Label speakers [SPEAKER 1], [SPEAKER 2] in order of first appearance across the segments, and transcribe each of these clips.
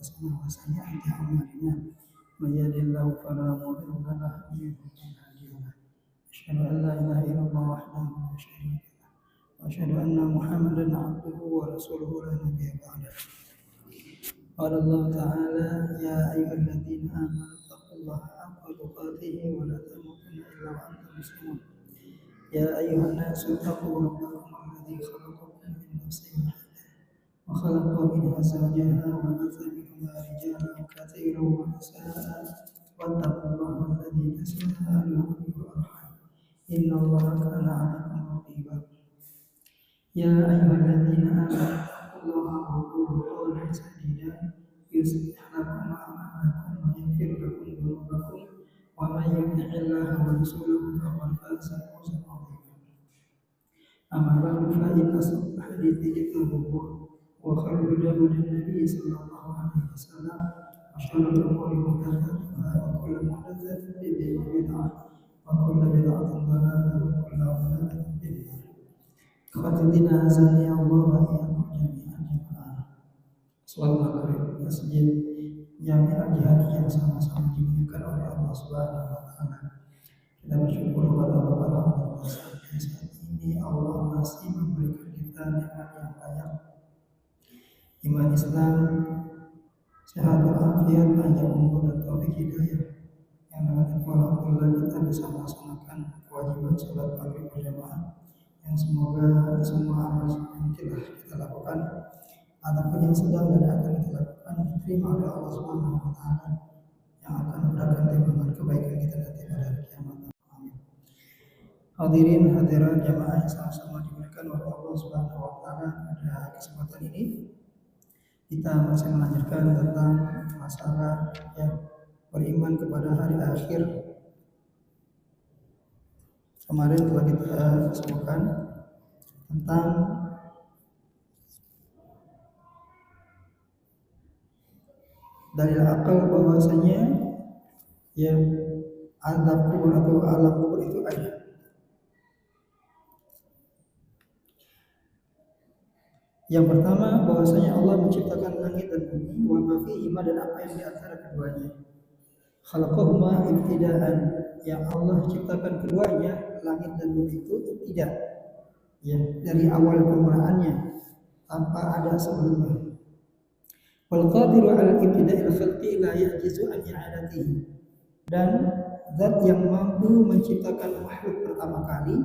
[SPEAKER 1] أنفسنا وسيئات أعمالنا من يهده الله فلا مضل له ومن يضلل فلا هادي له أشهد أن لا إله إلا الله وحده لا شريك له وأشهد أن محمدا عبده ورسوله لا نبي بعده. قال الله تعالى يا أيها الذين آمنوا اتقوا الله حق تقاته ولا تموتن إلا وأنتم مسلمون. يا أيها الناس اتقوا ربكم الذي خلقكم من نفس واحدة وخلق منها زوجها وبث منهما رجالا كثيرا ونساء واتقوا الله الذي تساءلون به والأرحام إن الله كان عليكم رقيبا. يا أيها الذين آمنوا اتقوا الله وقولوا قولا سديدا يصلح لكم أعمالكم ويغفر لكم ذنوبكم ومن يطع الله ورسوله فقد فاز فوزا عظيما. أما بعد فإن أصدق الحديث كتاب الله وخير الهدى النبي صلى الله عليه وسلم وشر الأمور محدثاتها وكل محدثة بدعة وكل بدعة ضلالة وكل ضلالة في النار. Khotibina azani Allah wa iyyakum jami'an jamaah. Selalu maghrib masjid Jami'ah Jihad yang sama-sama dimuliakan oleh Allah Subhanahu wa taala. Kita bersyukur kepada Allah Alhamdulillah sampai saat ini Allah masih memberikan kita nikmat yang banyak. Iman Islam, sehat walafiat, panjang umur dan taufik hidayah. Yang dengan alhamdulillah kita bisa melaksanakan kewajiban salat maghrib berjamaah. Yang semoga semua amal yang telah kita lakukan ataupun yang sedang dan akan kita lakukan diterima oleh Allah Subhanahu wa taala yang akan memberikan timbangan kebaikan kita nanti pada hari kiamat. Amin. Hadirin hadirat jamaah yang sama-sama dimuliakan oleh Allah Subhanahu wa taala, pada kesempatan ini kita masih melanjutkan tentang masalah yang beriman kepada hari akhir. Kemarin telah kita sebutkan tentang dalil akal bahwasanya yang azab kubur atau alam kubur itu ada. Yang pertama bahwasanya Allah menciptakan langit dan bumi wa ma fihima dan apa yang di antara keduanya. Khalaqahuma ibtidaan, yang Allah ciptakan keduanya langit dan bumi itu tidak ya dari awal permulaannya tanpa ada sebelumnya. Wal qadiru 'ala ibtida'il khalqi la ya'jizu an i'adatihi, dan zat yang mampu menciptakan makhluk pertama kali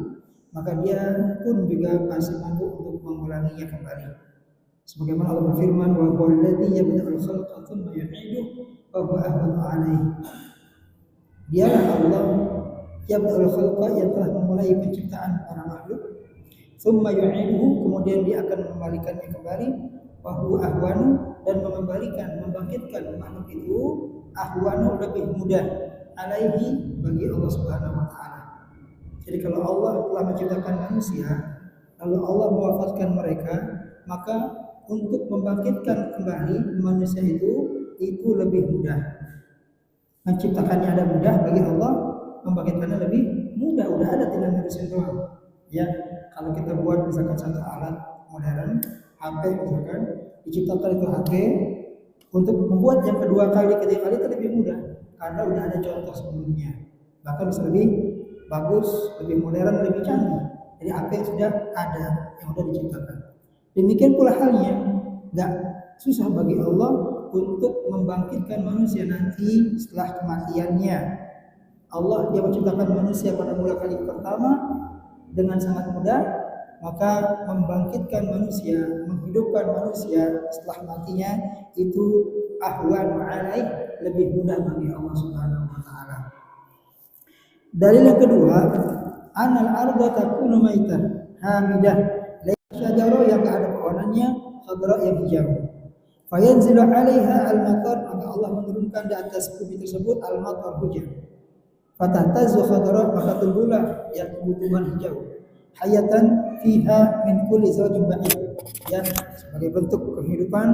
[SPEAKER 1] maka dia pun juga masih mampu untuk mengulanginya kembali. Sebagaimana Allah berfirman wa huwa alladzi yabda'ul khalqa tsumma yu'iduhu wa huwa ahwanu 'alaihi. Dialah Allah yabda'ul khalqa yang telah memulai penciptaan para makhluk, tsumma yu'iduhu, kemudian dia akan mengembalikannya kembali, wa huwa ahwanu, dan membangkitkan makhluk itu ahwanu lebih mudah, alaihi, bagi Allah Subhanahu wa taala. Jadi kalau Allah telah menciptakan manusia lalu Allah mewafatkan mereka, maka untuk membangkitkan kembali manusia itu lebih mudah. Menciptakannya ada mudah bagi Allah, membangkitkannya lebih mudah. Udah ada, tinggal mesin doang. Ya, kalau kita buat misalkan satu alat modern, HP misalkan, diciptakan itu HP, untuk membuat yang kedua kali, ketiga kali itu lebih mudah karena udah ada contoh sebelumnya. Bahkan bisa lebih bagus, lebih modern, lebih canggih. Jadi apa yang sudah ada, yang sudah diciptakan. Demikian pula halnya, nggak susah bagi Allah untuk membangkitkan manusia nanti setelah kematiannya. Allah yang menciptakan manusia pada mula kali pertama dengan sangat mudah, maka membangkitkan manusia, menghidupkan manusia setelah matinya itu ahwan alaih, lebih mudah bagi Allah Subhanahu wa taala. Dalil yang kedua, anal arda takunu maitan hamidah, syajarah yang tak ada pohonannya, khadra yang hijau. Fayanzilu 'alaiha al-matar, maka Allah menurunkan di atas bumi tersebut al-matar, hujan. Fatahtazu khadra, maka tumbuhlah yang tumbuhan hijau. Hayatan fiha min kulli zawjin ba'id, yang sebagai bentuk kehidupan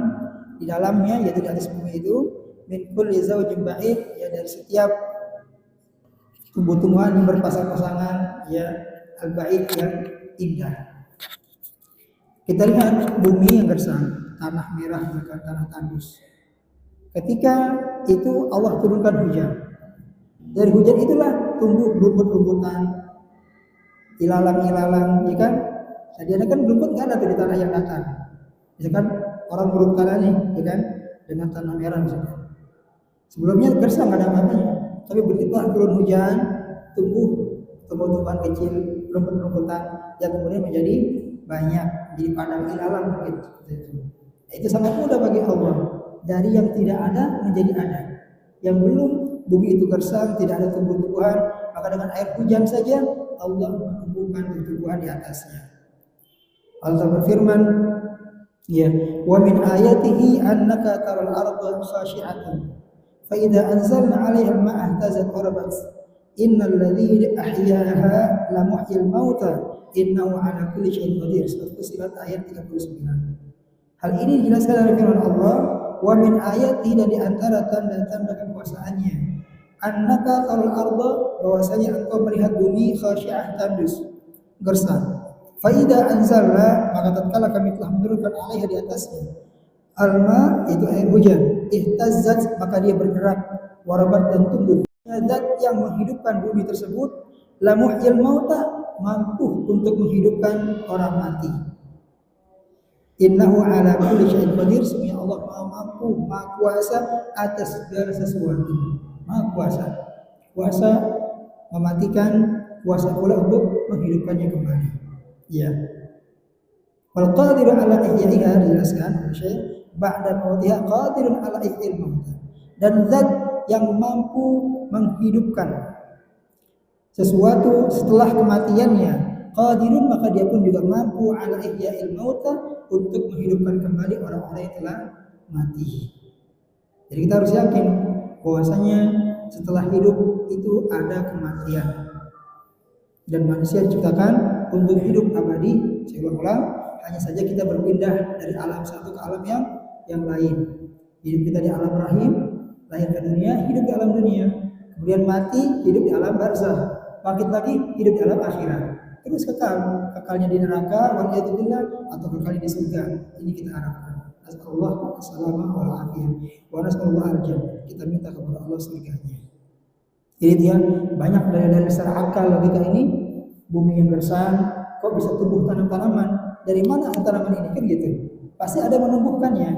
[SPEAKER 1] di dalamnya, yaitu di atas bumi itu, min kulli zawjin ba'id, ya dari setiap tumbuh-tumbuhan yang berpasang-pasangan, ya al-ba'id, yang indah. Kita lihat bumi yang gersang, tanah merah, bukan tanah tandus. Ketika itu Allah turunkan hujan. Dari hujan itulah tumbuh rumput-rumputan, ilalang-ilalang, ya kan? Tadinya kan rumput nggak ada tuh di tanah yang datar. Misalkan orang buruk tanah nih, ya kan? Dengan tanah merah misalkan. Sebelumnya gersang nggak ada apa-apanya, tapi begitu turun hujan, tumbuh tumbuhan kecil, rumput-rumputan yang kemudian menjadi banyak, jadi padang ilalang mungkin seperti itu. Itu sangat mudah bagi Allah, dari yang tidak ada menjadi ada. Yang belum bumi itu gersang, tidak ada tumbuh-tumbuhan, maka dengan air hujan saja Allah menumbuhkan tumbuhan di atasnya. Allah berfirman, ya, wa min ayatihi annaka taral arda khashi'atan fa idza anzalna 'alaiha al-ma'a ihtazat wa rabat innal ladzi ahyaha la muhyil mauta innahu 'ala kulli syai'in qadir. Surat Fussilat ayat 39. Hal ini dijelaskan dari firman Allah, wa min ayati, dan di antara tanda-tanda kekuasaannya, annaka taral arda, bahwasanya engkau melihat bumi khashi'ah, tandus, gersang. Fa idza anzalna, maka tatkala kami telah menurunkan alaiha, di atasnya, alma, itu air hujan, ihtazzat, maka dia bergerak, warabat, dan tumbuh. Zat yang menghidupkan bumi tersebut, la muhyil mauta, mampu untuk menghidupkan orang mati. Innahu ala kulli syai'in qadir, sesungguhnya Allah Maha mampu, Maha kuasa atas segala sesuatu. Maha kuasa. Kuasa mematikan, kuasa pula untuk menghidupkannya kembali. Ya. Wal qadiru ala ihya'iha, dijelaskan Syekh, ba'da mautiha qadirun ala ihya'il mauta. Dan zat yang mampu menghidupkan sesuatu setelah kematiannya, qadirun, maka dia pun juga mampu ala ihya'il mauta, untuk menghidupkan kembali orang-orang yang telah mati. Jadi kita harus yakin bahwasanya setelah hidup itu ada kematian, dan manusia diciptakan untuk hidup abadi. Saya ulang, hanya saja kita berpindah dari alam satu ke alam yang lain. Hidup kita di alam rahim, lahir ke dunia, hidup di alam dunia, kemudian mati, hidup di alam barzah, bangkit lagi, hidup di alam akhirat. Terus kekalnya di neraka, waliyadzubillah, atau kekalnya di surga. Ini kita harapkan. Nasallallahu as-salama wal afiyah, wa nasallallahu al-jannah. Kita minta kepada Allah surganya. Jadi dia banyak dari secara akal logika ini, bumi yang gersang, kok bisa tumbuh tanam-tanaman? Dari mana tanaman ini, kan gitu? Pasti ada menumbuhkannya.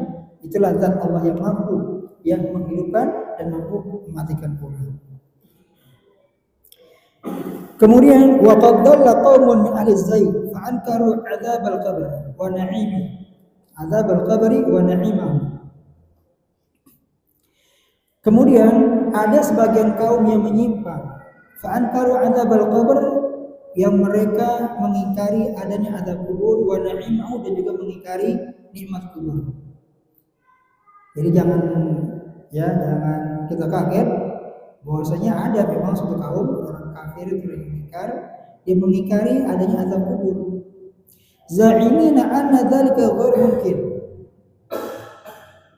[SPEAKER 1] Itulah zat Allah yang mampu, yang menghidupkan dan mampu mematikan pula. Kemudian wa qad dalla qaumun min ahli zayd fa ankaru adzab al-qabr wa na'imi. Adzab al-qabri wa na'imahu. Kemudian ada sebagian kaum yang menyimpang, fa ankaru adzab al-qabr, yang mereka mengingkari adanya azab kubur, wa na'imahu, dan juga mengingkari nikmat kubur. Jadi jangan kita kaget bahwasanya ada memang suatu kaum orang kafir itu yang mengingkari adanya azab kubur. Za'imina anna dzalika ghair mungkin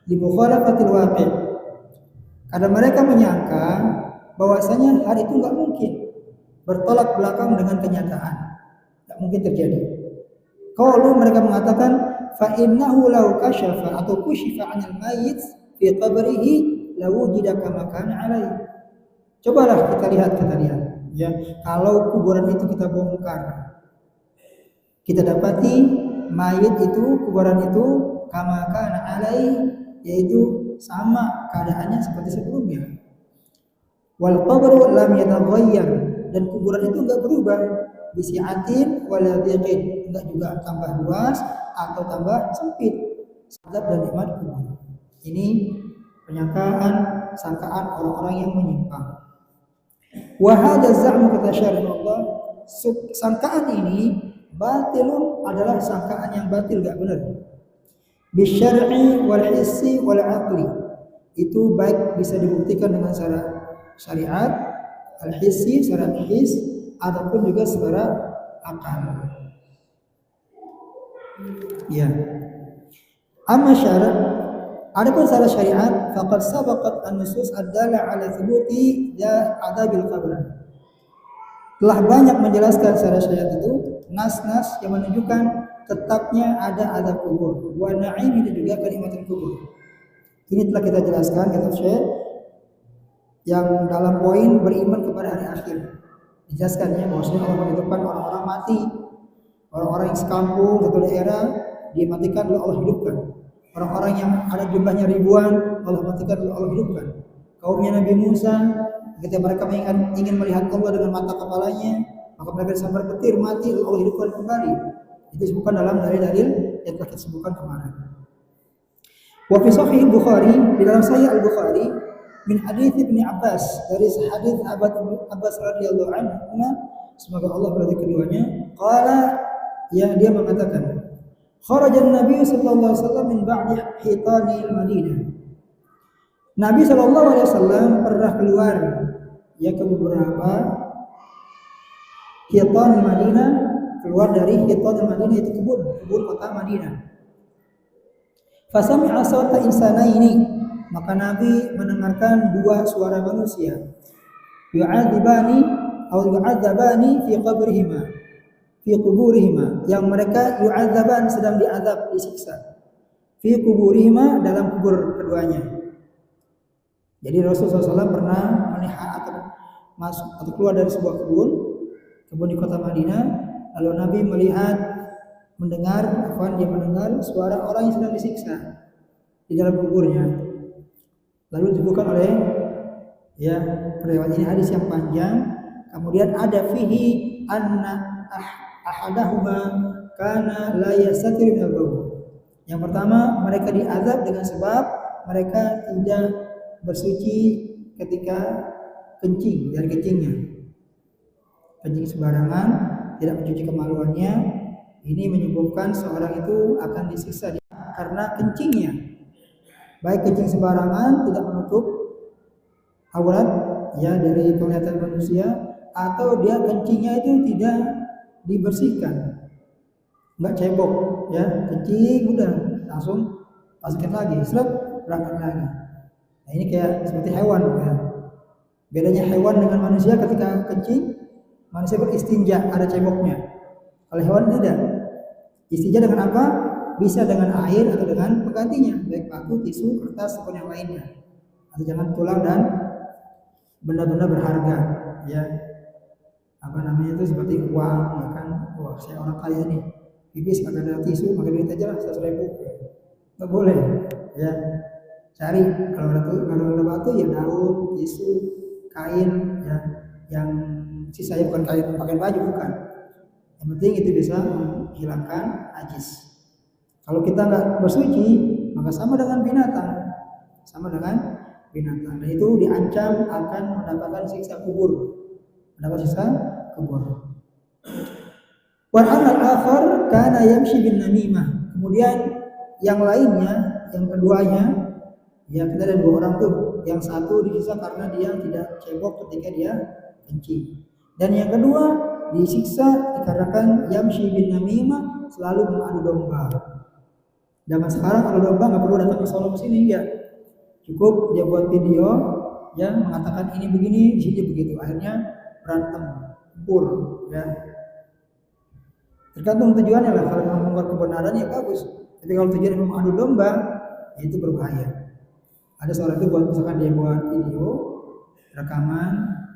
[SPEAKER 1] li mukhalafatil waqi'. Karena mereka menyangka bahwasanya hal itu enggak mungkin, bertolak belakang dengan kenyataan, enggak mungkin terjadi. Kalau mereka mengatakan fa innahu law kashafa atau kushifa 'anil mayyit fi qabrihi lawujida kama kana 'alaihi. Cobalah kita lihat ya, kalau kuburan itu kita bongkar, kita dapati mayit itu, kuburan itu kama kana alai, yaitu sama keadaannya seperti sebelumnya. Wal qabru lam yataghayyar, dan kuburan itu enggak berubah, bisi'atin wala dhiqin, enggak juga tambah luas atau tambah sempit. Azab dan nikmat kubur. Ini sangkaan orang-orang yang menyimpang. Wa hadza za'mu, kata syarih Allah, sangkaan ini batilun, adalah sangkaan yang batil, enggak benar. Bisyar'i wal hissi wal aqli, itu baik bisa dibuktikan dengan secara syariat, al hissi, secara his, ataupun juga secara akal. Ya. Amma syara', adapun secara syariat, faqad sabaqat an-nusus ad-dalla 'ala thubuti adzabil qabr. Telah banyak menjelaskan secara syariat itu nas-nas yang menunjukkan tetapnya ada azab kubur, wa na'imi, dan juga kenikmatan kubur. Ini telah kita jelaskan, kita share yang dalam poin beriman kepada hari akhir. Dijelaskan ya bahwasanya Allah menghidupkan orang-orang mati, orang-orang yang sekampung satu daerah dimatikan lalu Allah hidupkan. Orang-orang yang ada jumlahnya ribuan Allah matikan lalu Allah hidupkan. Kaumnya Nabi Musa ketika mereka ingin melihat Allah dengan mata kepalanya, maka mereka disambar petir mati lalu Allah hidupkan kembali. Itu disebutkan dalam dalil-dalil yang telah kita sebutkan kemarin. Wa fi sahih Bukhari, di dalam Sahih Al-Bukhari min hadits Ibnu Abbas, dari hadis Abbas radhiyallahu anhu, semoga Allah berkati keduanya, qala, ya dia mengatakan, kharajan Nabi sallallahu alaihi wasallam min ba'di hitanil Madinah. Nabi sallallahu alaihi wasallam pernah keluar ya ke beberapa hitan Madinah, keluar dari hitan Madinah itu kebun kota Madinah. Fasami'a sawta insanaini, maka Nabi mendengarkan dua suara manusia. Yu'adzabani fi qabrihima, fi kuburihima, yang mereka yu'adzaban sedang diazab, disiksa. Fi kuburihima, dalam kubur keduanya. Jadi Rasulullah SAW pernah melihat atau masuk atau keluar dari sebuah kebun di kota Madinah, lalu Nabi mendengar suara orang yang sedang disiksa di dalam kuburnya. Lalu disebutkan oleh ya riwayat ini hadis yang panjang. Kemudian ada fihi anna ahadahuma kana la yastatir min al-bawl. Yang pertama, mereka diazab dengan sebab mereka tidak bersuci ketika kencing, dari kencingnya. Kencing sembarangan, tidak mencuci kemaluannya. Ini menyebabkan seorang itu akan disiksa karena kencingnya. Baik kencing sembarangan, tidak menutup aurat ya dari penglihatan manusia, atau dia kencingnya itu tidak dibersihkan, nggak cebok ya, kencing udah langsung masukin lagi, berangkat lagi. Nah ini kayak seperti hewan ya. Bedanya hewan dengan manusia, ketika kencing manusia beristinja ada ceboknya, kalau hewan tidak. Istinja dengan apa? Bisa dengan air atau dengan penggantinya, baik batu, tisu, kertas, ataupun yang lainnya. Atau jangan tulang dan benda-benda berharga, ya. Apa namanya itu seperti uang, ya kan? Wah, saya orang kaya nih, pipis kagak ada tisu, pakai duit aja lah 100.000. Nggak boleh, ya. Cari kalau ada batu ya daun, tisu, kain, ya. Yang sisanya bukan kain pakai baju, bukan. Yang penting itu bisa menghilangkan najis. Kalau kita nggak bersuci, maka sama dengan binatang, dan itu diancam akan mendapatkan siksa kubur, Wal akhar kana yamshi bin namimah. Kemudian yang lainnya, yang keduanya, ya kita ada dua orang tuh. Yang satu disiksa karena dia tidak cebok ketika dia kencing, dan yang kedua disiksa dikarenakan yamshi bin namimah, selalu mengadu domba. Zaman sekarang kalau domba nggak perlu datang ke Solo ke sini, ya cukup dia buat video yang mengatakan ini begini, di sini begitu, akhirnya berantem, tempur, ya. Tergantung tujuannya lah. Kalau mengungkap kebenaran ya bagus, tapi kalau tujuannya mengadu domba, ya itu berbahaya. Ada seorang itu misalkan dia buat video rekaman,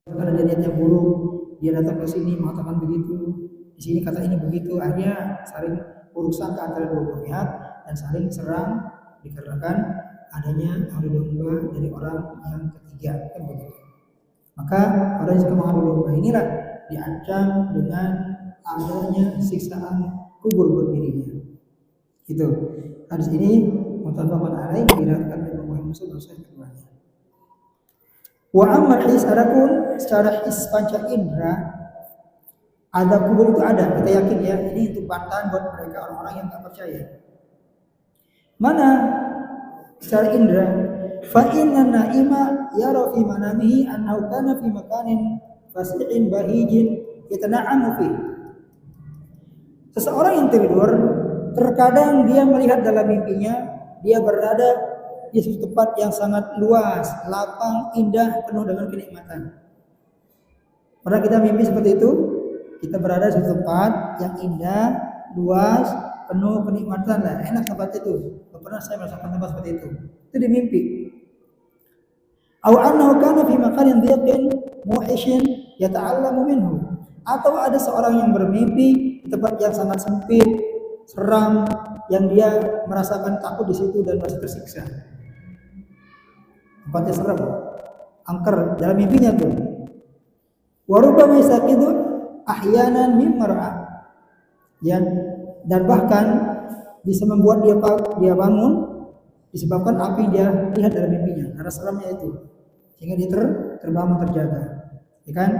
[SPEAKER 1] karena dia niatnya buruk, dia datang ke sini mengatakan begitu, di sini kata ini begitu, akhirnya saling buruk sangka antara dua belah pihak dan saling serang dikarenakan adanya adu domba dari orang yang ketiga, kan begitu. Maka orang yang suka mengadu domba inilah diancam dengan adanya siksaan kubur buat dirinya. Itu hadis ini muttafaqun alaih, diriwayatkan oleh Imam Muslim dan Sahih keduanya. Wa amma his, adapun secara his panca indera, ada kubur itu ada, kita yakin ya. Ini untuk bantahan buat mereka orang-orang yang tak percaya. Mana secara indera? Fa inna naima yara fi manamihi annahu kana fi makanin fasi'in bahijin yatana'amu fi. Seseorang yang tidur, terkadang dia melihat dalam mimpinya dia berada di suatu tempat yang sangat luas, lapang, indah, penuh dengan kenikmatan. Pernah kita mimpi seperti itu? Kita berada di suatu tempat yang indah, luas, penuh kenikmatan lah, enak tempat itu. pernah saya merasakan tempat seperti itu. Itu di mimpi. Aw annahu kana fi makanin dhiqin mu'ishin yata'allamu minhu. Atau ada seorang yang bermimpi di tempat yang sangat sempit, seram, yang dia merasakan takut di situ dan merasa tersiksa. Tempatnya seram, angker dalam mimpinya tuh. Wa rubbama yastaqidu ahyanan mimma ra'a. Ya, dan bahkan bisa membuat dia bangun disebabkan apa yang dia lihat dalam mimpinya, karena seramnya itu, sehingga dia terbangun terjaga, ya kan?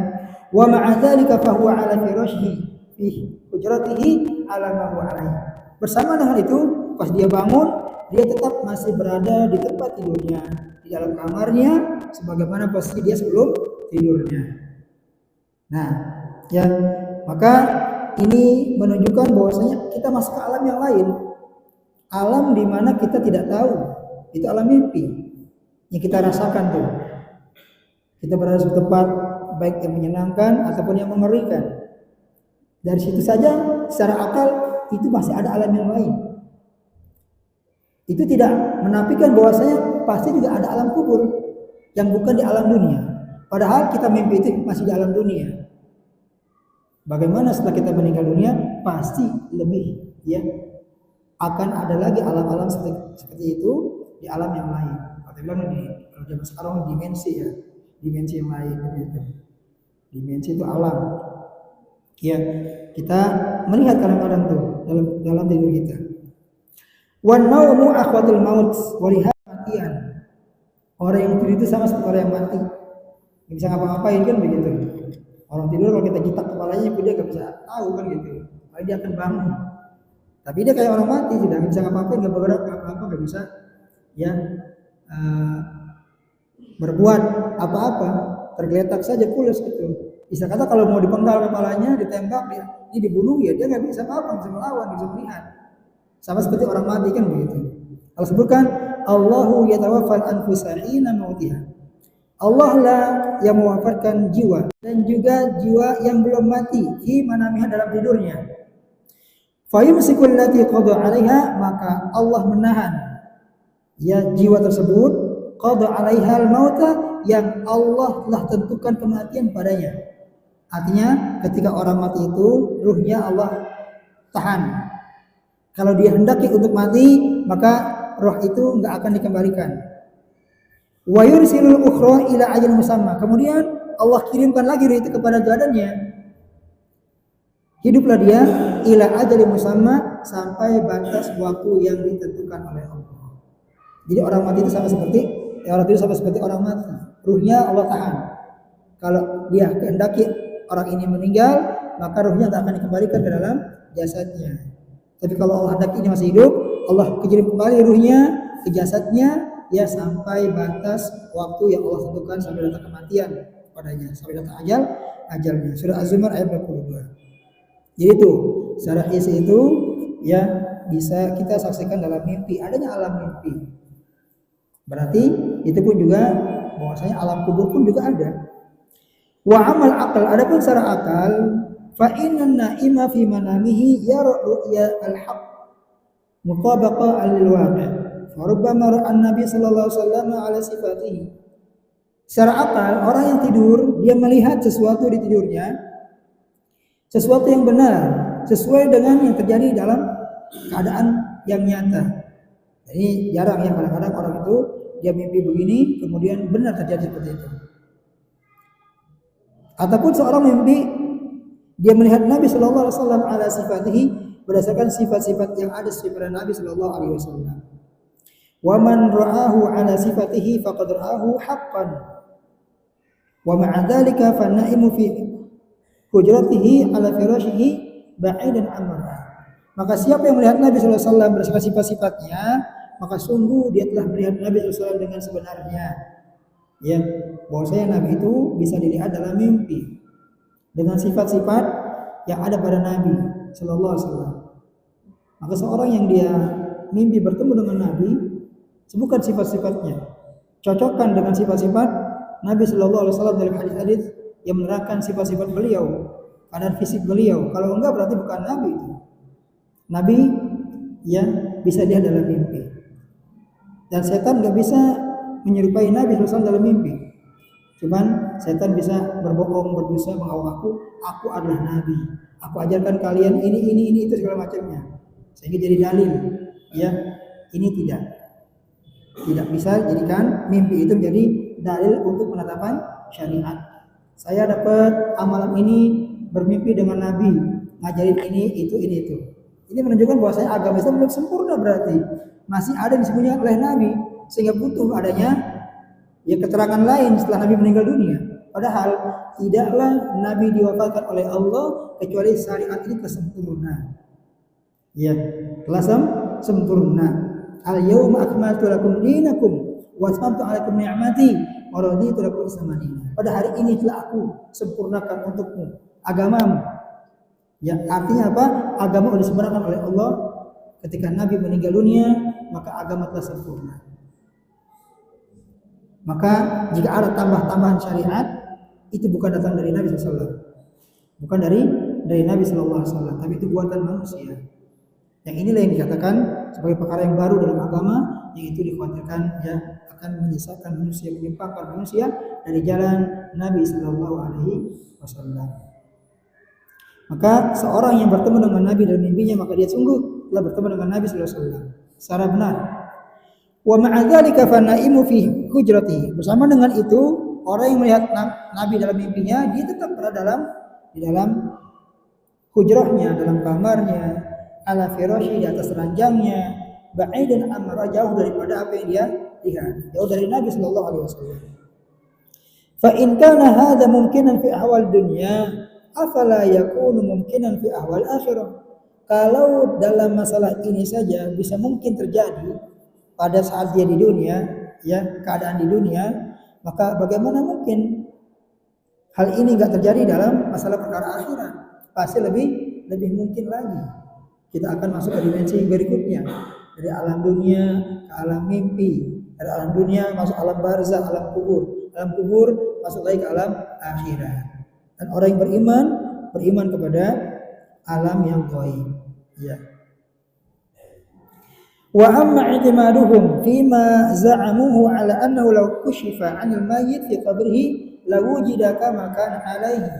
[SPEAKER 1] Wa ma'a dzalika fa huwa 'ala firashihi fi hujratihi 'ala ma huwa 'alaihi. Bersama dengan itu, pas dia bangun, dia tetap masih berada di tempat tidurnya, di dalam kamarnya sebagaimana posisi dia sebelum tidurnya. Nah, ya, maka ini menunjukkan bahwasanya kita masuk ke alam yang lain. Alam di mana kita tidak tahu, itu alam mimpi yang kita rasakan tuh. Kita berada di tempat baik yang menyenangkan ataupun yang mengerikan. Dari situ saja secara akal itu masih ada alam yang lain. Itu tidak menafikan bahwasanya pasti juga ada alam kubur yang bukan di alam dunia. Padahal kita mimpi itu masih di alam dunia. Bagaimana setelah kita meninggal dunia? Pasti lebih, ya, akan ada lagi alam-alam seperti itu di alam yang lain. Atau bilang kalau zaman sekarang dimensi, ya, dimensi yang lain gitu. Dimensi itu alam. Ya, kita melihat kadang-kadang tuh dalam tidur kita. Wan naumu akhwatul maut, walihat kematian. Orang yang tidur itu sama seperti orang yang mati. Nggak bisa ngapa-ngapain kan begitu. Orang tidur kalau kita jitak kepalanya dia nggak bisa tahu kan gitu. Lalu dia akan bangun. Tapi dia kayak orang mati, tidak bisa ngapa-ngapain, nggak bergerak apa-apa, nggak bisa, ya, berbuat apa-apa, tergeletak saja pulas gitu. Bisa kata kalau mau dipenggal kepalanya, ditembak, ini dibunuh, ya dia nggak bisa apa-apa, bisa melawan, bisa melihat. Sama seperti orang mati kan begitu. Allah sebutkan, Allahu yatawaffal anfusa hina mautiha. Allah lah yang mewafatkan jiwa dan juga jiwa yang belum mati fi manamiha dalam tidurnya. Fayumsikul lati qada 'alaiha, maka Allah menahan, ya, jiwa tersebut, qada 'alaiha al-mauta, yang Allah telah tentukan kematian padanya. Artinya ketika orang mati itu ruhnya Allah tahan. Kalau dia hendaki untuk mati, maka roh itu enggak akan dikembalikan. Wa yursilul ukhra ila ajal musamma. Kemudian Allah kirimkan lagi roh itu kepada badannya. Hiduplah dia ila ajal musamma, sampai batas waktu yang ditentukan oleh Allah. Jadi orang mati itu sama seperti orang mati. Ruhnya Allah tahan. Kalau dia kehendaki orang ini meninggal, maka ruhnya tak akan dikembalikan ke dalam jasadnya. Tapi kalau Allah hendaki ini masih hidup, Allah kirim kembali ruhnya ke jasadnya, ya, sampai batas waktu yang Allah tentukan, sampai datang kematian padanya, sampai datang ajalnya. Surah Az-Zumar ayat 42. Jadi itu secara isi itu, ya, bisa kita saksikan dalam mimpi, adanya alam mimpi. Berarti itu pun juga bahwasanya alam kubur pun juga ada. Wa amal akal, adapun secara akal, fa innan naima fi manamihi yara ru'ya al-haq mutabaqa al-waqi'. Fa rubbama ra'a an-nabi sallallahu alaihi wasallam ala sifatihi. Secara akal, orang yang tidur dia melihat sesuatu di tidurnya, sesuatu yang benar, sesuai dengan yang terjadi dalam keadaan yang nyata. Jadi jarang ya, kadang-kadang orang itu dia mimpi begini, kemudian benar terjadi seperti itu. Ataupun seorang mimpi dia melihat Nabi Shallallahu Alaihi Wasallam ala sifatihi, berdasarkan sifat-sifat yang ada pada Nabi Shallallahu Alaihi Wasallam. Wa man ra'ahu ala sifatihi faqad ra'ahu haqqan. Wa ma'a dzalika fa naimu fi hujratihi ala firashihi ba'idan amra. Maka siapa yang melihat Nabi sallallahu alaihi wasallam berdasarkan sifat-sifatnya, maka sungguh dia telah melihat Nabi sallallahu alaihi wasallam dengan sebenarnya. Ya, bahwasanya Nabi itu bisa dilihat dalam mimpi dengan sifat-sifat yang ada pada Nabi sallallahu alaihi wasallam. Maka seorang yang dia mimpi bertemu dengan Nabi, sebutkan sifat-sifatnya, cocokkan dengan sifat-sifat Nabi sallallahu alaihi wasallam dalam hadis-hadis yang menerangkan sifat-sifat beliau, keadaan fisik beliau. Kalau enggak berarti bukan Nabi itu. Nabi, ya, bisa dia dalam mimpi. Dan setan nggak bisa menyerupai Nabi SAW dalam mimpi. Cuman setan bisa berbohong, berdusta, mengaku aku adalah Nabi. Aku ajarkan kalian ini itu segala macamnya. Sehingga jadi dalil. Ya, ini tidak bisa jadikan mimpi itu menjadi dalil untuk penetapan syariat. Saya dapat amalan ini bermimpi dengan Nabi, ngajarin ini itu. Ini menunjukkan bahwasanya agama Islam belum sempurna, berarti masih ada yang disembunyikan oleh Nabi, sehingga butuh adanya keterangan lain setelah Nabi meninggal dunia. Padahal tidaklah Nabi diwafatkan oleh Allah kecuali syariat ini kesempurnaan. Ya, telah sempurna. Al-yawma akmaltu lakum dinakum wa atmamtu 'alaikum ni'mati wa raditu lakum al-Islam dinan. Pada hari ini telah aku sempurnakan untukmu agamamu. Ya, artinya apa? Agama sudah disempurnakan oleh Allah ketika Nabi meninggal dunia, maka agama telah sempurna. Maka jika ada tambahan syariat, itu bukan datang dari Nabi SAW, bukan dari Nabi SAW, tapi itu buatan manusia. Yang inilah yang dikatakan sebagai perkara yang baru dalam agama, yang itu dikhawatirkan akan menyesatkan manusia, menyimpangkan manusia dari jalan Nabi SAW. Maka seorang yang bertemu dengan Nabi dalam mimpinya, maka dia sungguh telah bertemu dengan Nabi SAW secara benar. Wa ma'adzalika fanaimu fi hujrati. Bersama dengan itu, orang yang melihat Nabi dalam mimpinya, dia tetap berada di dalam hujrahnya, dalam kamarnya, ala firasyi, di atas ranjangnya, ba'idan amma, jauh daripada apa yang dia lihat, jauh dari Nabi sallallahu alaihi wasallam. Fa in kana hadza mumkinan fi ahwal dunya, afala yakunu mumkinan fi ahwal akhirah. Kalau dalam masalah ini saja bisa mungkin terjadi pada saat dia di dunia, keadaan di dunia, maka bagaimana mungkin hal ini enggak terjadi dalam masalah perkara akhirat? Pasti lebih mungkin lagi. Kita akan masuk ke dimensi berikutnya, dari alam dunia ke alam mimpi, dari alam dunia masuk alam barzakh, alam kubur masuk lagi ke alam akhirat. Dan orang yang beriman kepada alam yang ghaib. Ya. Wa amma i'timaduhum fima za'amuhu ala annahu law kushifa 'anil mayyit fi qabrihi lawujida kama kana 'alaihi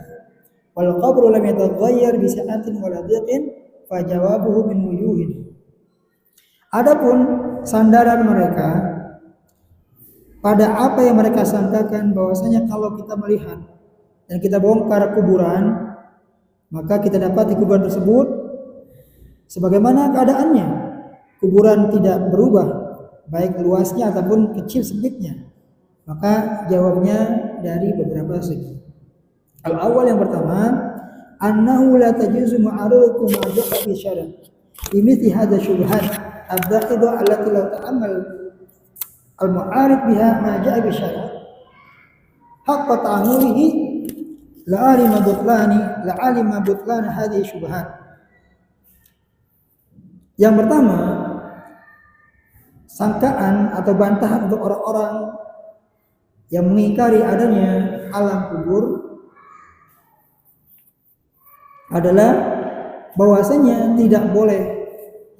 [SPEAKER 1] wal qabru lam yataghayyar bi sa'atin wala dhiqin fajawabuhu min wujuhin. Adapun sandaran mereka pada apa yang mereka sangkakan, bahwasanya kalau kita melihat dan kita bongkar kuburan, maka kita dapat di kuburan tersebut sebagaimana keadaannya. Kuburan tidak berubah, baik luasnya ataupun kecil sempitnya. Maka jawabnya dari beberapa segi. Al-awwal, yang pertama, annahu la tajuzu ma'arudatu ma ja'a fi syara' bimithli hadha syubhat ad-daqidah allati law ta'ammal al-mu'arid biha ma ja'a bi syara' haqqa ta'amulihi la'alima butlan hadhihi syubhat. Yang pertama, sangkaan atau bantahan untuk orang-orang yang mengingkari adanya alam kubur adalah bahwasanya tidak boleh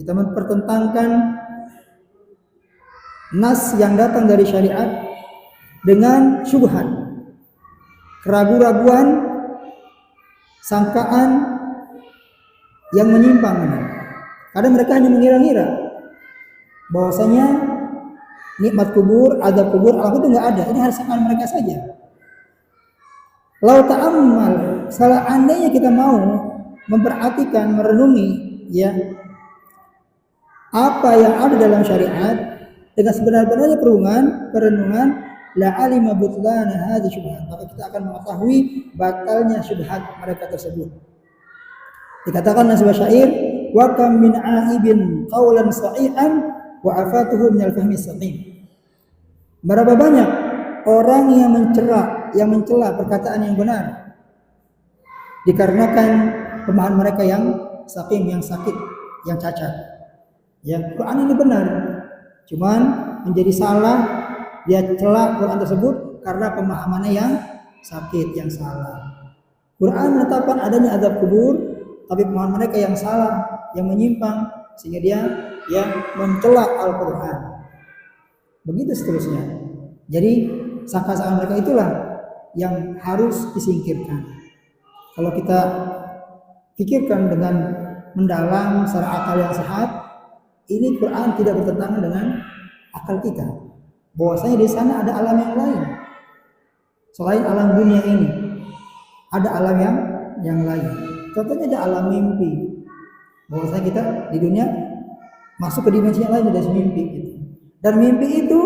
[SPEAKER 1] kita mempertentangkan nas yang datang dari syariat dengan syubhat, keraguan-raguan, sangkaan yang menyimpang. Karena mereka hanya mengira-ngira bahwasanya nikmat kubur, azab kubur, alam itu enggak ada. Ini harus sangkaan mereka saja. Lau ta'ammal, seandainya kita mau memperhatikan, merenungi apa yang ada dalam syariat dengan sebenar-benarnya perenungan, la alima butlan hadhihi syubhat, maka kita akan mengetahui batalnya syubhat mereka tersebut. Dikatakan dalam sebuah syair, wa kam min aibin qawlan sahihan wa afatuhu min al-fahmi saqim. Berapa banyak orang yang mencela perkataan yang benar dikarenakan pemahaman mereka yang saqim, yang sakit, yang cacat. Ya, Quran ini benar, cuman menjadi salah dia cela Quran tersebut karena pemahamannya yang sakit, yang salah. Quran menetapkan adanya azab kubur, tapi pemahaman mereka yang salah, yang menyimpang, sehingga dia mencela Al-Quran. begitu seterusnya. Jadi sangka-sangka mereka itulah yang harus disingkirkan. Kalau kita pikirkan dengan mendalam secara akal yang sehat, ini Quran tidak bertentangan dengan akal kita. Bahwasanya di sana ada alam yang lain selain alam dunia ini, ada alam yang lain. Contohnya ada alam mimpi. Bahwasanya kita di dunia masuk ke dimensi yang lain dari mimpi gitu. Dan mimpi itu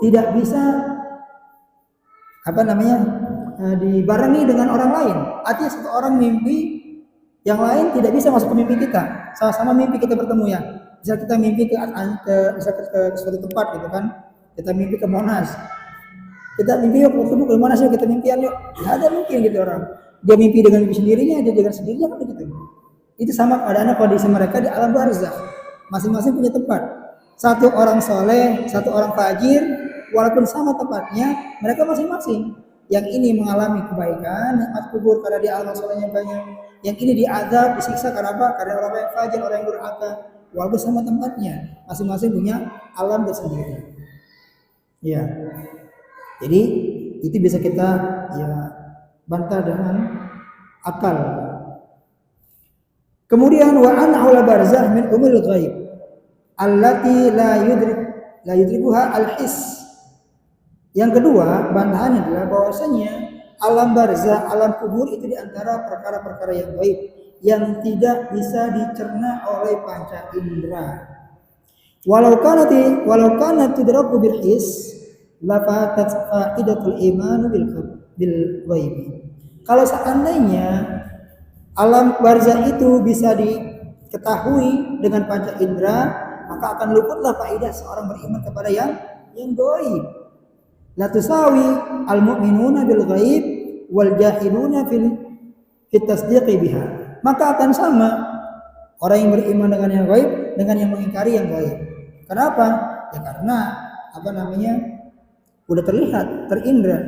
[SPEAKER 1] tidak bisa dibarengi dengan orang lain. Artinya satu orang mimpi, yang lain tidak bisa masuk ke mimpi kita. Sama-sama mimpi kita bertemu ya. Bisa kita mimpi ke suatu tempat gitu kan. Kita mimpi ke Monas. Kita mimpi yuk ketemu ke Monas yuk, kita mimpian yuk. Tidak ada mungkin gitu orang. Dia mimpi dengan mimpi sendirinya, dia dengan sendirinya kan begitu. Itu sama keadaannya kondisi mereka di alam barzakh. Masing-masing punya tempat. Satu orang soleh, satu orang fajir, walaupun sama tempatnya, mereka masing-masing. Yang ini mengalami kebaikan, nikmat kubur karena dia amal solehnya banyak. Yang ini diazab, disiksa karena apa? Karena orang yang fajir, orang yang durhaka. Walaupun sama tempatnya, masing-masing punya alam tersendiri. Ya, jadi itu bisa kita bantah dengan akal. Kemudian wa an haula barzakh min umul ghaib allati la yudrikuha al-his. Yang kedua, bantahannya adalah bahwasanya alam barzakh, alam kubur itu di antara perkara-perkara yang gaib yang tidak bisa dicerna oleh panca indera. Walau kana tudraku bil his la fatat faidatul iman bil ghaib. Kalau seandainya alam barzakh itu bisa diketahui dengan panca indera, maka akan luputlah faedah seorang beriman kepada yang gaib. La tusawi al-mu'minuna bil ghaib wal jahiluna fit tasdiqi biha. Maka akan sama orang yang beriman dengan yang gaib dengan yang mengingkari yang gaib. Kenapa? Ya karena udah terlihat, terindra.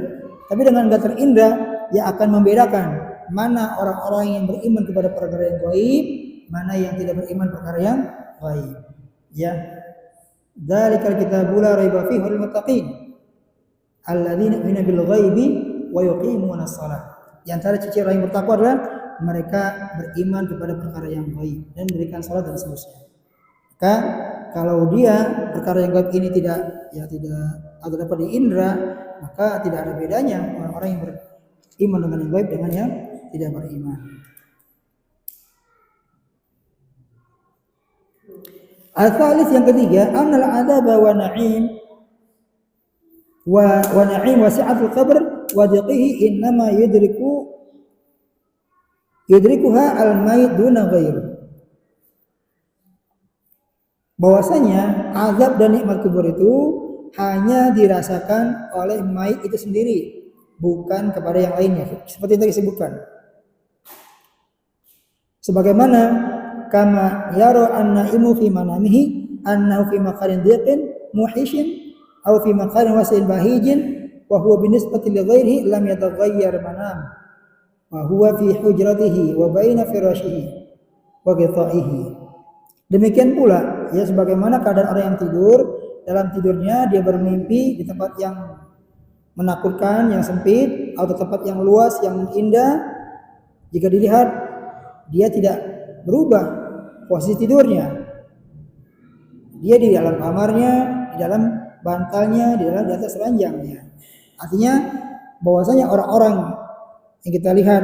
[SPEAKER 1] Tapi dengan enggak terindra, ya akan membedakan mana orang-orang yang beriman kepada perkara yang gaib, mana yang tidak beriman perkara yang gaib. Ya. Dzalikal kitabul la raiba fihi lil muttaqin alladzina yu'minuna bil ghaibi wa yuqimuna shalah. Di antara ciri orang yang bertakwa adalah mereka beriman kepada perkara yang gaib dan mendirikan salat dan seterusnya. Maka kalau dia perkara yang gaib ini tidak atau dapat diindra, maka tidak ada bedanya orang-orang yang beriman dengan yang gaib dengan yang tidak beriman. Al-thalits yang ketiga, annal adzaba wa na'im wa na'im wasi'atul qabr wa diqihi innama yudrikuha al-mayt duna ghairi. Bahwasanya azab dan nikmat kubur itu hanya dirasakan oleh mayit itu sendiri, bukan kepada yang lainnya. Seperti yang tadi disebutkan. Sebagaimana kama yara an-naimu fi manamihi annahu fi maqarin dhiqin muhishin aw fi maqarin wasi'in bahijin wa huwa binisbati li ghairihi lam yataghayyar manam wa huwa fi hujratihi wa baina firashihi wa ghita'ihi. Demikian pula ya sebagaimana keadaan orang yang tidur, dalam tidurnya dia bermimpi di tempat yang menakutkan, yang sempit atau tempat yang luas, yang indah. Jika dilihat dia tidak berubah posisi tidurnya. Dia di dalam kamarnya, di dalam bantalnya, di atas ranjangnya. Artinya bahwasanya orang-orang yang kita lihat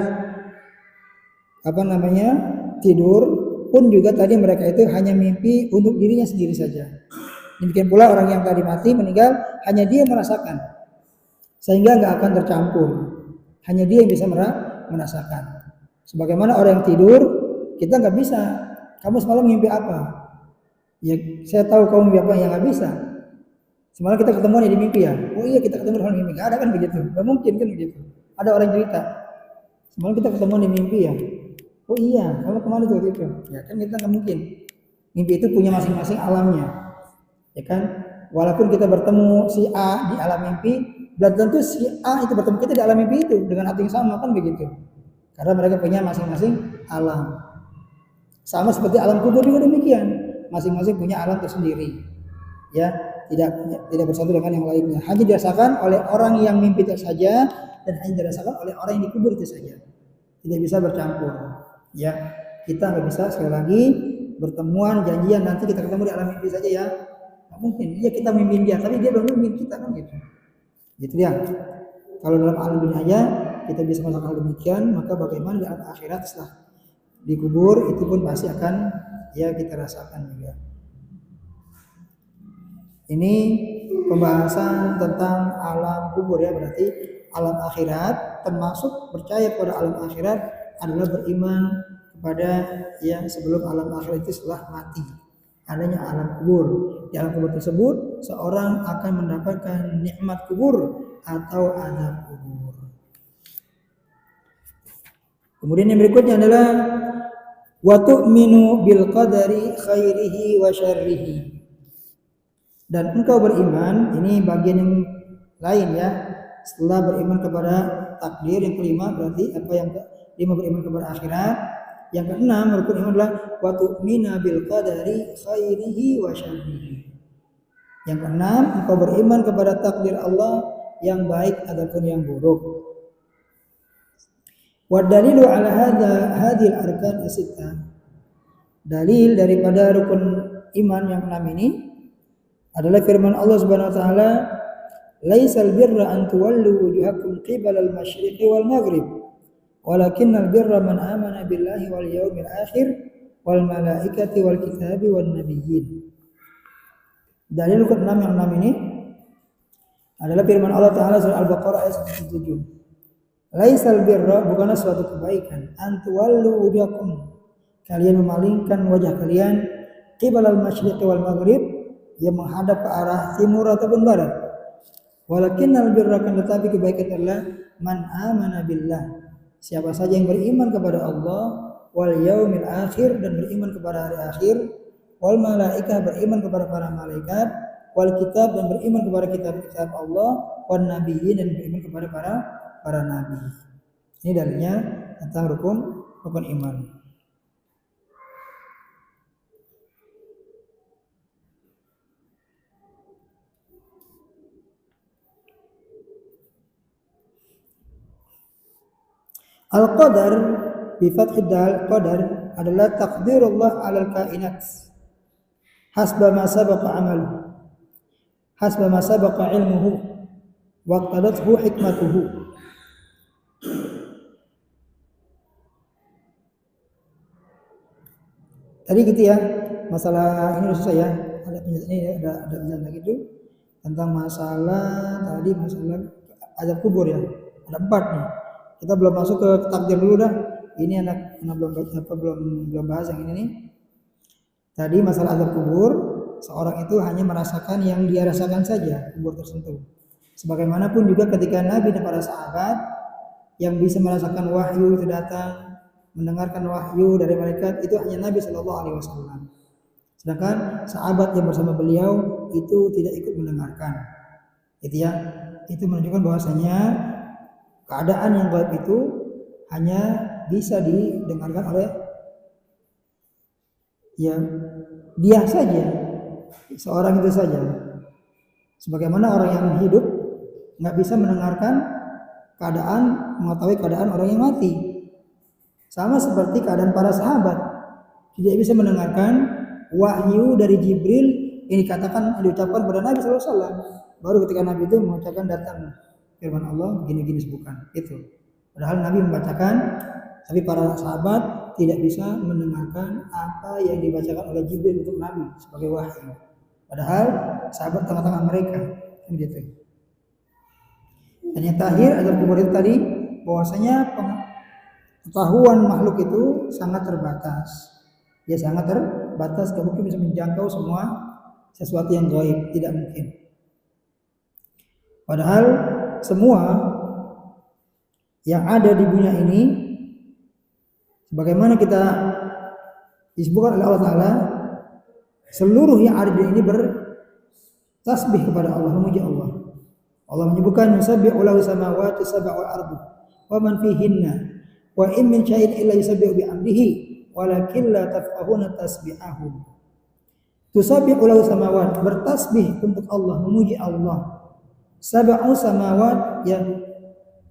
[SPEAKER 1] tidur pun juga tadi mereka itu hanya mimpi untuk dirinya sendiri saja. Demikian pula orang yang tadi mati meninggal hanya dia merasakan, sehingga nggak akan tercampur. Hanya dia yang bisa merasakan. Sebagaimana orang yang tidur, kita nggak bisa. Kamu semalam mimpi apa? Ya saya tahu kamu mimpi apa, yang nggak bisa. Semalam kita ketemu di mimpi ya. Oh iya kita ketemu di mimpi. Nggak ada kan begitu? Nggak mungkin kan begitu. Ada orang cerita. Semalam kita ketemu di mimpi ya. Oh iya, kamu kemana tuh itu? Ya kan kita nggak mungkin. Mimpi itu punya masing-masing alamnya, ya kan? Walaupun kita bertemu si A di alam mimpi, belum tentu si A itu bertemu kita di alam mimpi itu dengan hati yang sama kan begitu? Karena mereka punya masing-masing alam. Sama seperti alam kubur juga demikian, masing-masing punya alam tersendiri. Ya, tidak bersatu dengan yang lainnya. Hanya dirasakan oleh orang yang mimpi itu saja dan hanya dirasakan oleh orang yang dikubur itu saja. Tidak bisa bercampur. Ya, kita nggak bisa sekali lagi bertemuan janjian nanti kita ketemu di alam mimpi saja ya. Nggak mungkin. Iya kita mimpin dia, tapi dia belum mimpin kita kan gitu. Gitu ya. Kalau dalam alam dunia aja kita bisa melakukan hal demikian, maka bagaimana di alam akhirat setelah dikubur itu pun pasti akan ya kita rasakan juga. Ini pembahasan tentang alam kubur ya, berarti alam akhirat termasuk percaya pada alam akhirat adalah beriman kepada yang sebelum alam akhirat itu setelah mati. Adanya alam kubur. Di alam kubur tersebut seorang akan mendapatkan nikmat kubur atau azab kubur. Kemudian yang berikutnya adalah wa tu'minu bil qadari khairihi wa syarrihi. Dan engkau beriman, ini bagian yang lain ya. Setelah beriman kepada takdir, yang kelima berarti apa yang kelima beriman kepada akhirat. Yang keenam rukun iman adalah wa tu'mina bil qadari khairihi wa syarrihi. Yang keenam engkau beriman kepada takdir Allah yang baik ataupun yang buruk. Wa dalilu ala hadhil arkan as-sittah. Dalil daripada rukun iman yang enam ini adalah firman Allah Subhanahu wa taala, "Laisal birra an tuwallu wujuhakum qibala al-masyriqi wal maghrib, walakinnal birra man amana billahi wal yawmil akhir wal malaikati wal kitabi wan nabiyyin." Dalil ke-6 yang 6 ini adalah firman Allah taala surah Al-Baqarah ayat 107. Laisal birra, bukanlah suatu kebaikan, an tuwallu wujuhakum, kalian memalingkan wajah kalian qibala al-masyriqi wal maghrib, yang menghadap ke arah timur ataupun barat. Walakinnal birra, kan tetapi kebaikan adalah man amana billah, siapa saja yang beriman kepada Allah, wal yaumil akhir, dan beriman kepada hari akhir, wal malaikah, beriman kepada para malaikat, wal kitab, dan beriman kepada kitab-kitab Allah, wan nabiyyin, dan beriman kepada para nabi. Ini dalilnya tentang rukun iman. Al-qadar bi fathid dal, qadar adalah takdirullah 'alal kainat hasba ma sabaqa amaluhu, hasba ma sabaqa ilmuhu wa qadadathu hikmatuhu. Tadi gitu ya, masalah ini susah ya. Ada penjelasan lagi itu tentang masalah tadi, masalah azab kubur ya. Ada 4 nih. Kita belum masuk ke takdir dulu dah. Ini anak belum bahas yang ini nih. Tadi masalah azab kubur, seorang itu hanya merasakan yang dia rasakan saja kubur tersentuh. Sebagaimanapun juga ketika Nabi dan para sahabat yang bisa merasakan wahyu itu datang, mendengarkan wahyu dari malaikat, itu hanya Nabi Shallallahu Alaihi Wasallam. Sedangkan sahabat yang bersama beliau itu tidak ikut mendengarkan. Itu ya, itu menunjukkan bahwasanya keadaan yang gaib itu hanya bisa didengarkan oleh ya dia saja, seorang itu saja. Sebagaimana orang yang hidup nggak bisa mendengarkan keadaan, mengetahui keadaan orang yang mati. Sama seperti keadaan para sahabat, tidak bisa mendengarkan wahyu dari Jibril yang diucapkan pada Nabi SAW. Baru ketika Nabi itu mengucapkan datang firman Allah gini-gini sebutkan itu. Padahal Nabi membacakan, tapi para sahabat tidak bisa mendengarkan apa yang dibacakan oleh Jibril untuk Nabi sebagai wahyu. Padahal sahabat tengah-tengah mereka, gitu. Dan yang terakhir azab kubur itu tadi, bahwasanya pengetahuan makhluk itu sangat terbatas. Dia sangat terbatas, tidak mungkin bisa menjangkau semua sesuatu yang gaib, tidak mungkin. Padahal semua yang ada di dunia ini, sebagaimana kita disebutkan oleh Allah Ta'ala, seluruh yang ada di ini bertasbih kepada Allah, memuji Allah. Allah menyebutkan yusabbihu lahu samawati sab'u wal ardu wa man fihinna wa in min syai'in illa yusabbihu bihamdihi walakin la tafqahuna tasbihahum. Tusabbihu lahu samawat, bertasbih untuk Allah, memuji Allah. Sab'u samawat, ya,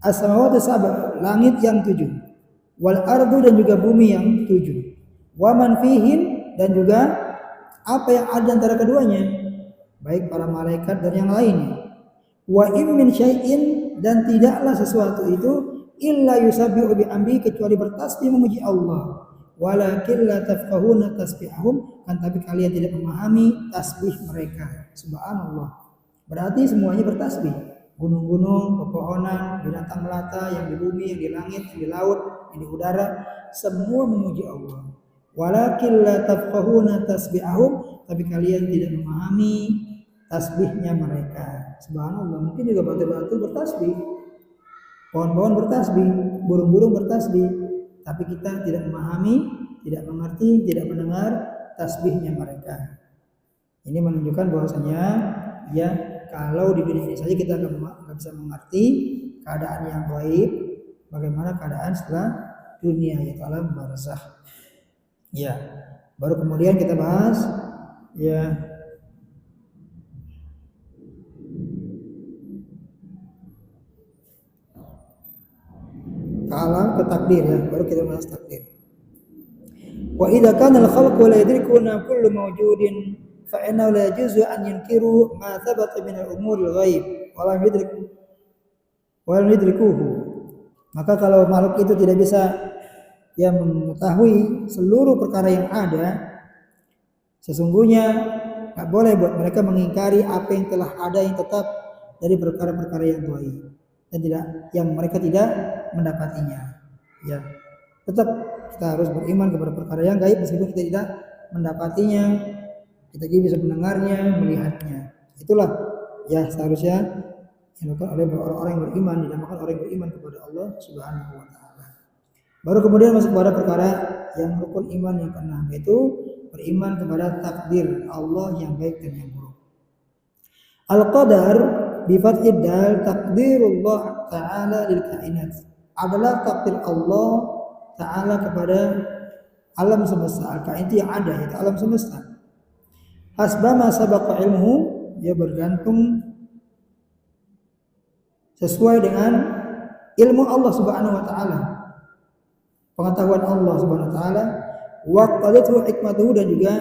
[SPEAKER 1] as-samawati sab'a, langit yang 7. Wal ardu, dan juga bumi yang 7. Wa man fihin, dan juga apa yang ada antara keduanya, baik para malaikat dan yang lainnya. Wa in min syai'in, dan tidaklah sesuatu itu illa yusabbihu bihamdi, kecuali bertasbih memuji Allah. Walakin la tafqahuna tasbihahum, kan tapi kalian tidak memahami tasbih mereka. Subhanallah. Berarti semuanya bertasbih. Gunung-gunung, pepohonan, binatang melata yang di bumi, yang di langit, yang di laut, yang di udara, semua memuji Allah. Walakin la tafqahuna tasbihahum, tapi kalian tidak memahami tasbihnya mereka. Subhanallah. Mungkin juga batu-batu bertasbih, pohon-pohon bertasbih, burung-burung bertasbih, tapi kita tidak memahami, tidak mengerti, tidak mendengar tasbihnya mereka. Ini menunjukkan bahwasanya, ya, kalau di dunia ini saja kita nggak bisa mengerti keadaan yang gaib, bagaimana keadaan setelah dunia, yaitu alam barzakh. Ya, baru kemudian kita bahas, ya, ke alam, ke takdir, ya, baru kita bahas takdir. Wa idza kana al-khalqu la yadrikuna kullu mawjudin fa innahu la yajuzu an yunkiru ma thabata min al-umuri al-ghaib wa lam yudrikuhu. Maka kalau makhluk itu tidak bisa, ya, mengetahui seluruh perkara yang ada, sesungguhnya tak boleh buat mereka mengingkari apa yang telah ada yang tetap dari perkara-perkara yang gaib dan yang mereka tidak mendapatinya. Ya, tetap kita harus beriman kepada perkara yang gaib meskipun kita tidak mendapatinya, kita juga bisa mendengarnya, melihatnya. Itulah, ya, seharusnya dilakukan oleh orang-orang yang beriman, dinamakan orang yang beriman kepada Allah Subhanahu wa taala. Baru kemudian masuk kepada perkara yang rukun iman yang keenam, yaitu beriman kepada takdir Allah yang baik dan yang buruk. Al-qadar bi fathid dal, takdirullah taala lil kainat, adalah takdir Allah taala kepada alam semesta. Al-kain itu yang ada, yaitu alam semesta. Hasbama sabaqa ilmuhu, ya, bergantung sesuai dengan ilmu Allah Subhanahu wa taala, pengetahuan Allah Subhanahu wa taala, wa qadatuhu hikmatuhu, dan juga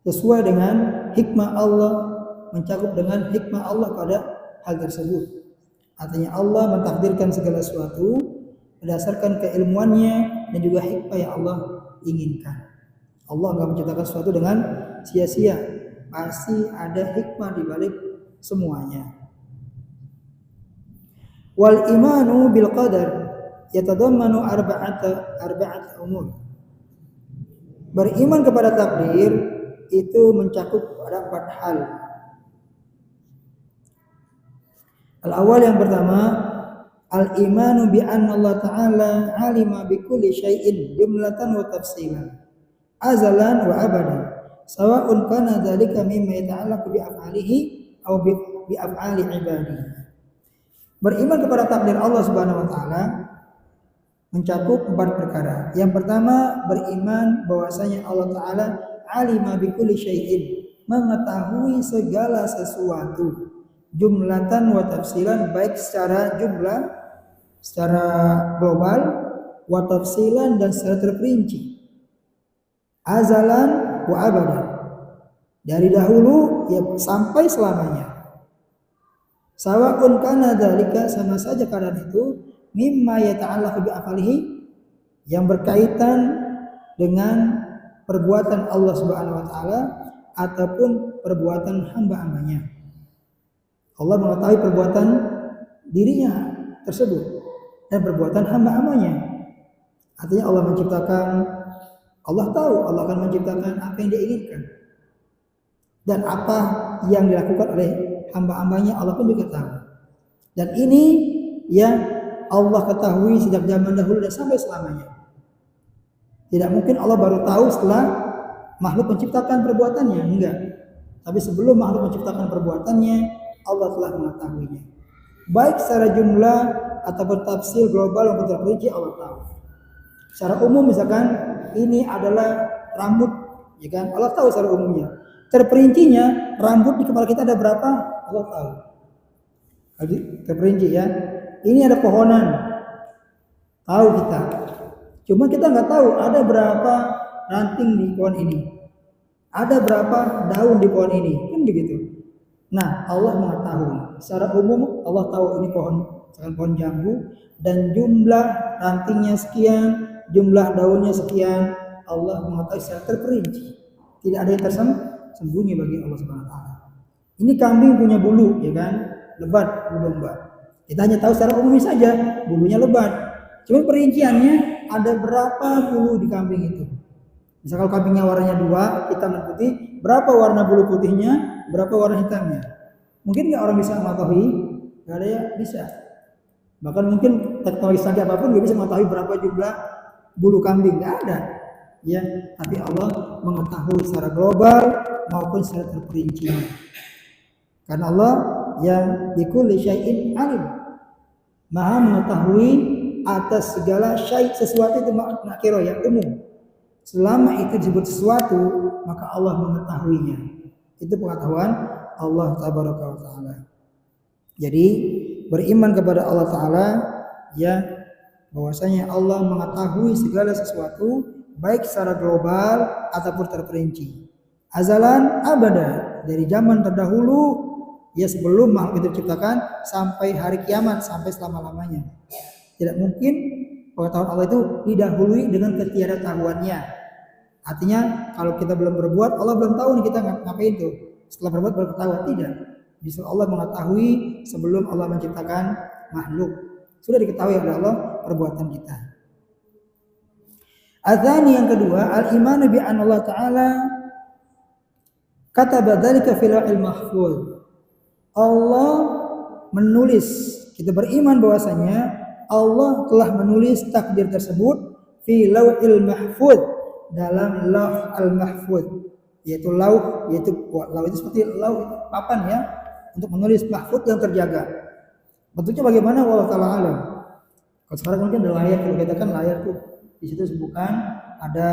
[SPEAKER 1] sesuai dengan hikmah Allah, mencakup dengan hikmah Allah pada hal tersebut. Artinya Allah mentakdirkan segala sesuatu berdasarkan keilmuannya dan juga hikmah yang Allah inginkan. Allah enggak menciptakan sesuatu dengan sia-sia, pasti ada hikmah di balik semuanya. Wal imanu bil qadar yatadammanu arba'at umur. Beriman kepada takdir itu mencakup ada 4 hal. Al-awwal, yang pertama, al-imanu bi anna Allah Ta'ala alima bi kulli syai'in jumlatan wa tafsilan, azalan wa abadan, sawa'un kana dzalika mimma yata'allaqu bi af'alihi aw bi af'ali ibadihi. Beriman kepada takdir Allah Subhanahu wa taala mencakup 4 perkara. Yang pertama, beriman bahwasanya Allah Ta'ala alima bi kulli syai'in, mengetahui segala sesuatu, jumlatan wa tafsilan, baik secara jumlah, secara global, wa tafsilan, dan secara terperinci, azalan wa abadan, dari dahulu, ya, sampai selamanya. Sawa'un kana dzalika, sama saja keadaan itu, mimma yata'allaqu bi afalihi, yang berkaitan dengan perbuatan Allah Subhanahu wa taala ataupun perbuatan hamba-hambanya. Allah mengetahui perbuatan dirinya tersebut dan perbuatan hamba-hambanya. Artinya Allah menciptakan, Allah tahu Allah akan menciptakan apa yang Dia inginkan, dan apa yang dilakukan oleh hamba-hambanya Allah pun juga tahu. Dan ini, ya, Allah ketahui sejak zaman dahulu dan sampai selamanya. Tidak mungkin Allah baru tahu setelah makhluk menciptakan perbuatannya, enggak. Tapi sebelum makhluk menciptakan perbuatannya, Allah telah mengetahuinya. Baik secara jumlah ataupun tafsir global maupun terperinci, Allah tahu. Secara umum, misalkan ini adalah rambut ya kan? Allah tahu secara umumnya. Terperincinya rambut di kepala kita ada berapa? Allah tahu. Jadi terperinci ya. Ini ada pohonan, tahu kita. Cuma kita nggak tahu ada berapa ranting di pohon ini, ada berapa daun di pohon ini, kan begitu. Nah, Allah mengetahui. Secara umum Allah tahu ini pohon jambu dan jumlah rantingnya sekian, jumlah daunnya sekian. Allah mengetahui secara terperinci. Tidak ada yang tersembunyi bagi Allah Subhanahu wa taala. Ini kambing punya bulu, ya kan? Lebat bulu domba. Kita hanya tahu secara umum saja, bulunya lebat. Cuma perinciannya ada berapa bulu di kambing itu. Misal kalau kambingnya warnanya 2, hitam dan putih, berapa warna bulu putihnya, berapa warna hitamnya? Mungkin nggak orang bisa mengetahui? Nggak ada ya bisa. Bahkan mungkin teknologi canggih apapun nggak bisa mengetahui berapa jumlah bulu kambing, nggak ada. Ya, tapi Allah mengetahui secara global maupun secara terperinci. Karena Allah yang bikulli syai'in alim, Maha mengetahui atas segala syai'. Sesuatu itu nakiro yang umum. Selama itu disebut sesuatu, maka Allah mengetahuinya. Itu pengetahuan Allah Tabaraka wa Ta'ala. Jadi beriman kepada Allah Ta'ala ya, bahwasanya Allah mengetahui segala sesuatu baik secara global ataupun terperinci. Azalan abada, dari zaman terdahulu ya sebelum makhluk itu diciptakan sampai hari kiamat, sampai selama-lamanya. Tidak mungkin pengetahuan Allah itu didahului dengan ketiadatahuannya. Artinya kalau kita belum berbuat, Allah belum tahu nih kita ngapain itu. Setelah berbuat baru ketahuan, tidak. Justru Allah mengetahui sebelum Allah menciptakan makhluk. Sudah diketahui oleh Allah perbuatan kita. Adzani yang kedua, al-iman bi anna Allah Ta'ala kataba dzalika fil lauhil mahfuz. Allah menulis, kita beriman bahwasanya Allah telah menulis takdir tersebut fi lauhil mahfuz, dalam lauh al-mahfuz, yaitu lauh itu seperti lauh papan ya, untuk menulis mahfuz yang terjaga. Bentuknya bagaimana wallahu taala alam. Kalau sekarang mungkin ada layar, kalau kita kan layar tuh di situ bukan ada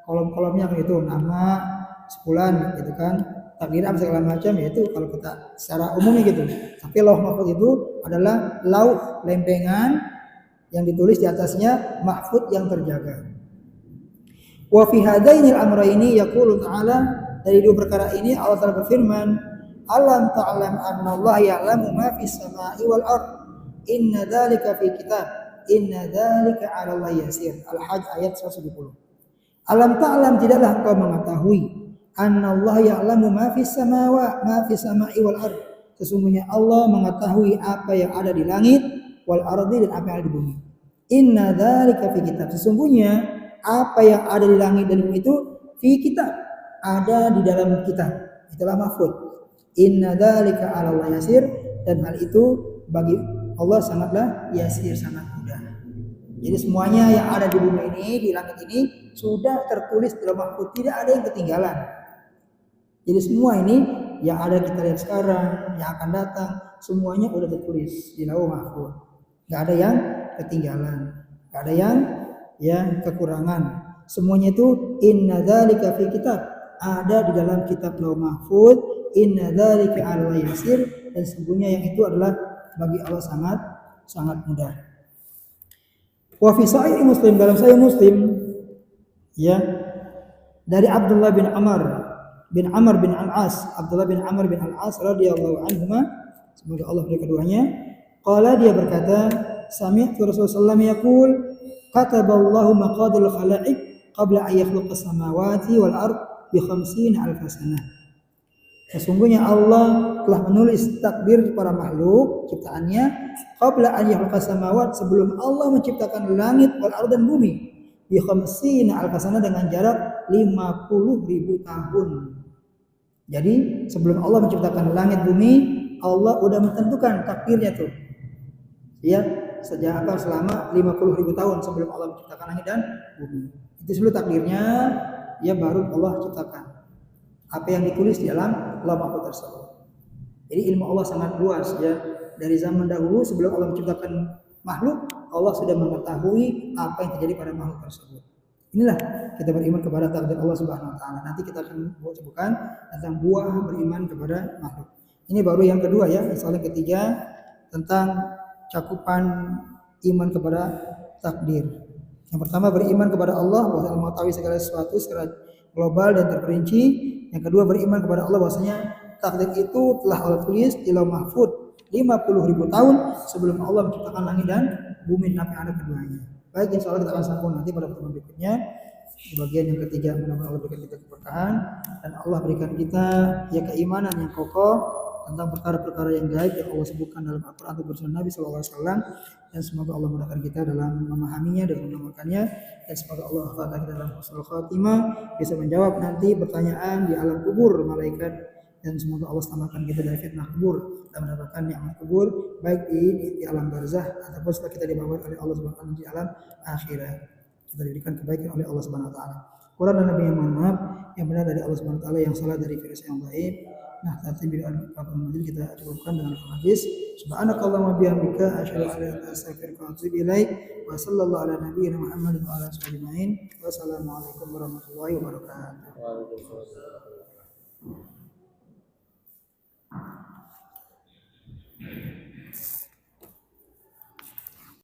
[SPEAKER 1] kolom-kolomnya gitu, nama sebulan gitu kan, takdir apa segala macam, yaitu kalau kita secara umumnya gitu. Tapi lauh mahfuz itu adalah lauh lempengan yang ditulis di atasnya mahfuz yang terjaga. Wa fi hadainil amrayni yaqulu ta'ala, dari dua perkara ini Allah Ta'ala berfirman, alam ta'lam anna Allah ya'lamu ma fis sama'i wal ard, inna dzalika fi kitab, inna dzalika 'ala Allah yasir. Al-Hajj ayat 120. Alam ta'lam, tidaklah engkau mengetahui, anna Allah ya'lamu ma fis sama'i wal ard, sesungguhnya Allah mengetahui apa yang ada di langit wal ardi, dan apa yang ada di bumi. Inna dzalika fi kitab, sesungguhnya apa yang ada di langit dan bumi itu fi kitab, ada di dalam kitab, itulah mahfuz. Inna dzalika 'ala Allah yasir, dan hal itu bagi Allah sangatlah yasir, sangat mudah. Jadi semuanya yang ada di bumi ini, di langit ini sudah tertulis dalam mahfuz, tidak ada yang ketinggalan. Jadi semua ini yang ada kita lihat sekarang, yang akan datang, semuanya sudah tertulis di lauh mahfuz. Enggak ada yang ketinggalan, enggak ada yang kekurangan. Semuanya itu inna dzalika fi kitab, ada di dalam kitab lauh mahfuz. Inna dzalika 'ala Allah yasir, dan sesungguhnya yang itu adalah bagi Allah sangat mudah. Wa fi sahih Muslim, dalam sahih Muslim ya, dari Abdullah bin Amr bin Al-As, Abdullah bin Amr bin Al-As radhiyallahu anhuma, semoga Allah beri keduanya, qala, dia berkata, sami'tu Rasulullah sallallahu alaihi wasallam yaqul, kataballahu maqadirul khalaiq qabla an yakhluqas samawati wal ard bi 50 alf sanah. Sesungguhnya Allah telah menulis takdir para makhluk ciptaannya qabla an yakhluqas samawat, sebelum Allah menciptakan langit wal ard dan bumi, bi 50 alf sanah, dengan jarak 50.000 tahun. Jadi sebelum Allah menciptakan langit bumi, Allah sudah menentukan takdirnya tuh. Ya, sejak selama 50.000 tahun sebelum Allah menciptakan langit dan bumi. Itu sebelum takdirnya, ya baru Allah ciptakan apa yang ditulis di dalam lauh mahfuz tersebut. Jadi ilmu Allah sangat luas ya. Dari zaman dahulu sebelum Allah menciptakan makhluk, Allah sudah mengetahui apa yang terjadi pada makhluk tersebut. Inilah kita beriman kepada takdir Allah Subhanahu wa taala. Nanti kita akan sebutkan tentang buah beriman kepada makhluk. Ini baru yang kedua ya. Soal yang ketiga tentang cakupan iman kepada takdir. Yang pertama beriman kepada Allah bahwa mengetahui segala sesuatu secara global dan terperinci. Yang kedua beriman kepada Allah bahwasanya takdir itu telah Allah tulis di Lauh Mahfuz 50.000 tahun sebelum Allah menciptakan langit dan bumi dan apa yang ada keduanya. Baik, insyaallah kita akan sambung nanti pada pertemuan berikutnya. Di bagian yang ketiga, mudah-mudahan Allah berikan kita keberkahan dan Allah berikan kita ya keimanan yang kokoh tentang perkara-perkara yang gaib yang Allah sebutkan dalam Al-Quran atau bersunnah Nabi SAW, dan semoga Allah mudahkan kita dalam memahaminya dan mengamalkannya, dan semoga Allah hafalkan kita dalam husnul khatimah, bisa menjawab nanti pertanyaan di alam kubur malaikat, dan semoga Allah selamatkan kita dari fitnah kubur dan mendapatkan nikmat kubur baik di alam barzah ataupun setelah kita dibawa oleh Allah Subhanahu wa taala di alam akhirat. Kita diberikan kebaikan oleh Allah Subhanahu wa taala. Quran dan Nabi yang mohon maaf, yang benar dari Allah Subhanahu wa taala, yang salah dari virus yang baik. Nah, tadi kita cukupkan dengan hadis subhanakallahumma bihamdika asyhadu an la ilaha illa anta astaghfiruka wa atubu ilaik wa sallallahu ala nabiyyina Muhammadin wa ala alihi ajma'in. Wassalamualaikum warahmatullahi wabarakatuh.